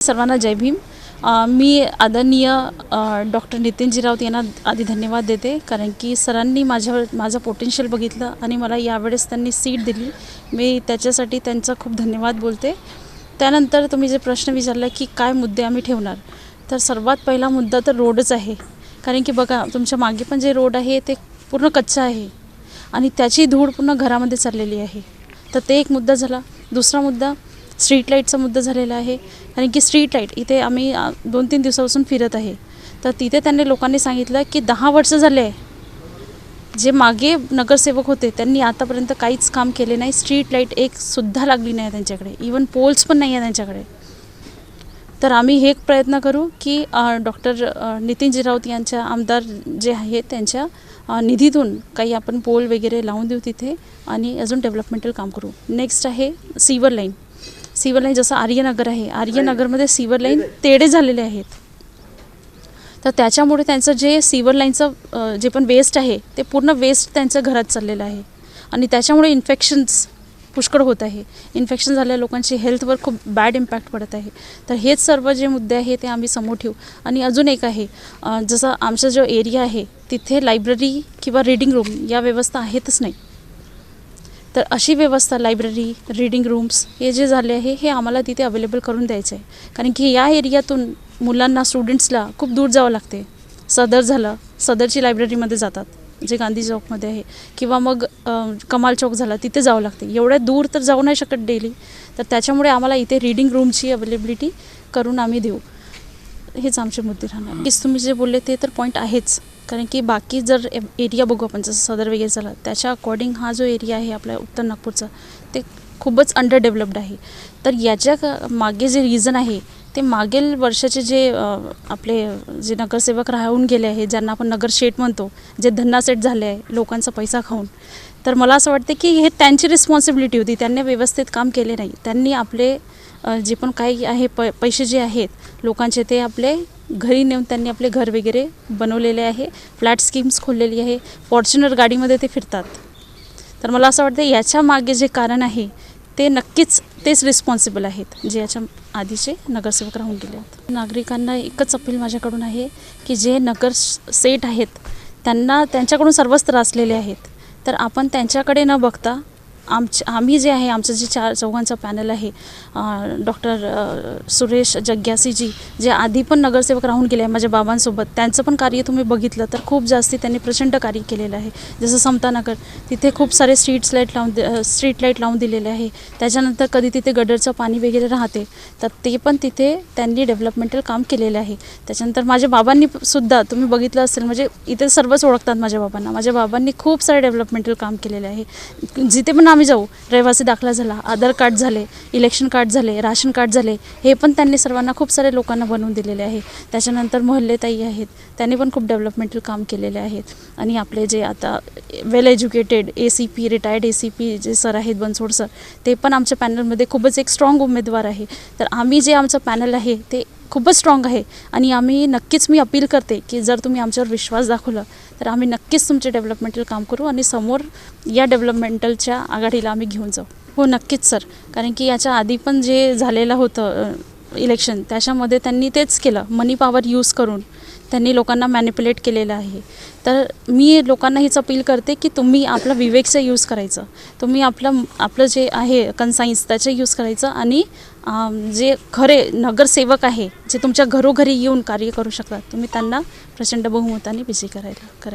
सर्वांना जय भीम। मी आदरणीय डॉक्टर नितीनजी राऊत यांना आधी धन्यवाद देते, कारण की सरांनी माझं पोटेन्शियल बघितलं आणि मला यावेळेस त्यांनी सीट दिली। मी त्याच्यासाठी त्यांचा खूप धन्यवाद बोलते। त्यानंतर तुम्ही जे प्रश्न विचारला की काय मुद्दे आम्ही ठेवणार, तर सर्वात पहिला मुद्दा तर रोडच आहे। कारण की बघा, तुमच्या मागे पण जे रोड आहे ते पूर्ण कच्चा आहे आणि त्याची धूळ पूर्ण घरामध्ये चाललेली आहे, तर ते एक मुद्दा झाला। दुसरा मुद्दा स्ट्रीट लाईटचा मुद्दा झालेला आहे, कारण की स्ट्रीट लाईट इथे आम्ही 2-3 दिवसापासून फिरत आहे, तर तिथे त्यांनी लोकांनी सांगितलं की 10 वर्ष झाले जे मागे नगरसेवक होते त्यांनी आतापर्यंत काहीच काम केले नाही। स्ट्रीट लाईट एक सुद्धा लागली नाही त्यांच्याकडे, इवन पोल्स पण नाही आहे त्यांच्याकडे। तर आम्ही हे एक प्रयत्न करू की डॉक्टर नितीनजी राऊत यांच्या आमदार जे आहेत त्यांच्या निधीतून काही आपण पोल वगैरे लावून देऊ तिथे आणि अजून डेव्हलपमेंटल काम करू। नेक्स्ट आहे सीवर लाईन। सीवर लाईन जसं आर्यनगर आहे, आर्यनगरमध्ये सीवर लाईन तेढे झालेले आहेत, तर त्याच्यामुळे त्यांचं जे सीवर लाईनचं जे पण वेस्ट आहे ते पूर्ण वेस्ट त्यांच्या घरात चाललेलं आहे आणि त्याच्यामुळे इन्फेक्शन्स पुष्कळ होत आहे। इन्फेक्शन झालेल्या लोकांची हेल्थवर खूप बॅड इम्पॅक्ट पडत आहे। तर हेच सर्व जे मुद्दे आहे ते आम्ही समोर ठेवू। आणि अजून एक आहे, जसं आमचा जो एरिया आहे तिथे लायब्ररी किंवा रीडिंग रूम या व्यवस्था आहेतच नाही, तर अशी व्यवस्था लायब्ररी, रीडिंग रूम्स हे जे झाले आहे हे आम्हाला तिथे अवेलेबल करून द्यायचं आहे। कारण की या एरियातून मुलांना, स्टुडंट्सला खूप दूर जावं लागते। सदर झालं, सदरची लायब्ररीमध्ये जातात जे गांधी चौकमध्ये आहे, किंवा मग कमाल चौक झाला तिथे जावं लागते। एवढ्या दूर तर जाऊ नाही शकत डेली, तर त्याच्यामुळे आम्हाला इथे रीडिंग रूमची अवेलेबिलिटी करून आम्ही देऊ। हेच आमचे मुद्दे राहणार। की तुम्ही जे बोलले ते तर पॉईंट आहेच, कारण की बाकी जर एरिया बघू आपण, जसं सदर वगैरे झाला त्याच्या अकॉर्डिंग हा जो एरिया आहे आपल्या उत्तर नागपूरचा ते खूपच अंडर डेव्हलप्ड आहे। तर याच्या मागे जे रिझन आहे ते मागील वर्षाचे जे आपले जे नगरसेवक राहून गेले आहे, ज्यांना आपण नगरशेठ म्हणतो, जे धन्नासेठ झाले आहे लोकांचा पैसा खाऊन, तर मला असं वाटते की हे त्यांची रिस्पॉन्सिबिलिटी होती। त्यांनी व्यवस्थित काम केले नाही। त्यांनी आपले जे पण काही आहे पैसे जे आहेत लोकांचे ते आपले घरी नेऊन त्यांनी आपले घर वगैरे बनवलेले आहे, फ्लॅट स्कीम्स खोललेली आहे, फॉर्च्युनर गाडीमध्ये ते फिरतात। तर मला असं वाटतं याच्या मागे जे कारण आहे ते नक्कीच तेच रिस्पॉन्सिबल आहेत जे याच्या आधीचे नगरसेवक राहून गेले आहेत। नागरिकांना एकच अपील माझ्याकडून आहे की जे नगरसेठ आहेत त्यांच्याकडून सर्वच त्रासलेले आहेत, तर आपण त्यांच्याकडे न बघता आम्ही जे आहे आमचं जे 4-चौघांचा पॅनल आहे, डॉक्टर सुरेश जग्यासीजी जे आधी पण नगरसेवक राहून गेले आहे माझ्या बाबांसोबत, त्यांचं पण कार्य तुम्ही बघितलं तर खूप जास्ती त्यांनी प्रचंड कार्य केलेलं आहे। जसं समतानगर तिथे खूप सारे स्ट्रीट लाईट लावून दिलेले आहे। त्याच्यानंतर कधी तिथे गडरचं पाणी वगैरे राहते तर ते पण तिथे त्यांनी डेव्हलपमेंटल काम केलेलं आहे। त्याच्यानंतर माझ्या बाबांनी सुद्धा तुम्ही बघितलं असेल, म्हणजे इथे सर्वच ओळखतात माझ्या बाबांना। माझ्या बाबांनी खूप सारे डेव्हलपमेंटल काम केलेले आहे। जिथे पण आम्ही जाऊ, रहिवासी दाखला झाला, आधार कार्ड झाले, इलेक्शन कार्ड झाले, राशन कार्ड झाले, हे पण त्यांनी सर्वांना खूप सारे लोकांना बनवून दिलेले आहे। त्याच्यानंतर मोहल्लेताई आहेत, त्यांनी पण खूप डेव्हलपमेंटल काम केलेले आहेत। आणि आपले जे आता वेल एज्युकेटेड ACP, रिटायर्ड ACP जे सर आहेत बनसोड सर, ते पण आमच्या पॅनलमध्ये खूपच एक स्ट्रॉंग उमेदवार आहे। तर आम्ही जे आमचं पॅनल आहे ते खूपच स्ट्रॉंग आहे आणि आम्ही नक्कीच, मी अपील करते की जर तुम्ही आमच्यावर विश्वास दाखवला तर आम्ही नक्कीच तुमचे डेव्हलपमेंटल काम करू आणि समोर या डेव्हलपमेंटलच्या आघाडीला आम्ही घेऊन जाऊ। हो नक्कीच सर, कारण की याच्या आधी पण जे झालेलं होतं इलेक्शन त्याच्यामध्ये त्यांनी तेच केलं, मनी पॉवर यूज करून त्यांनी लोकांना मॅनिप्युलेट केलेलं आहे। तर मी लोकांना हीच अपील करते की तुम्ही आपला विवेकचा यूज करायचं, तुम्ही आपलं जे आहे कन्सायन्स त्याचं यूज करायचं आणि जे खरे नगरसेवक आहे जे तुमच्या घरोघरी येऊन कार्य करू शकतात तुम्ही त्यांना प्रचंड बहुमताने विजयी करायला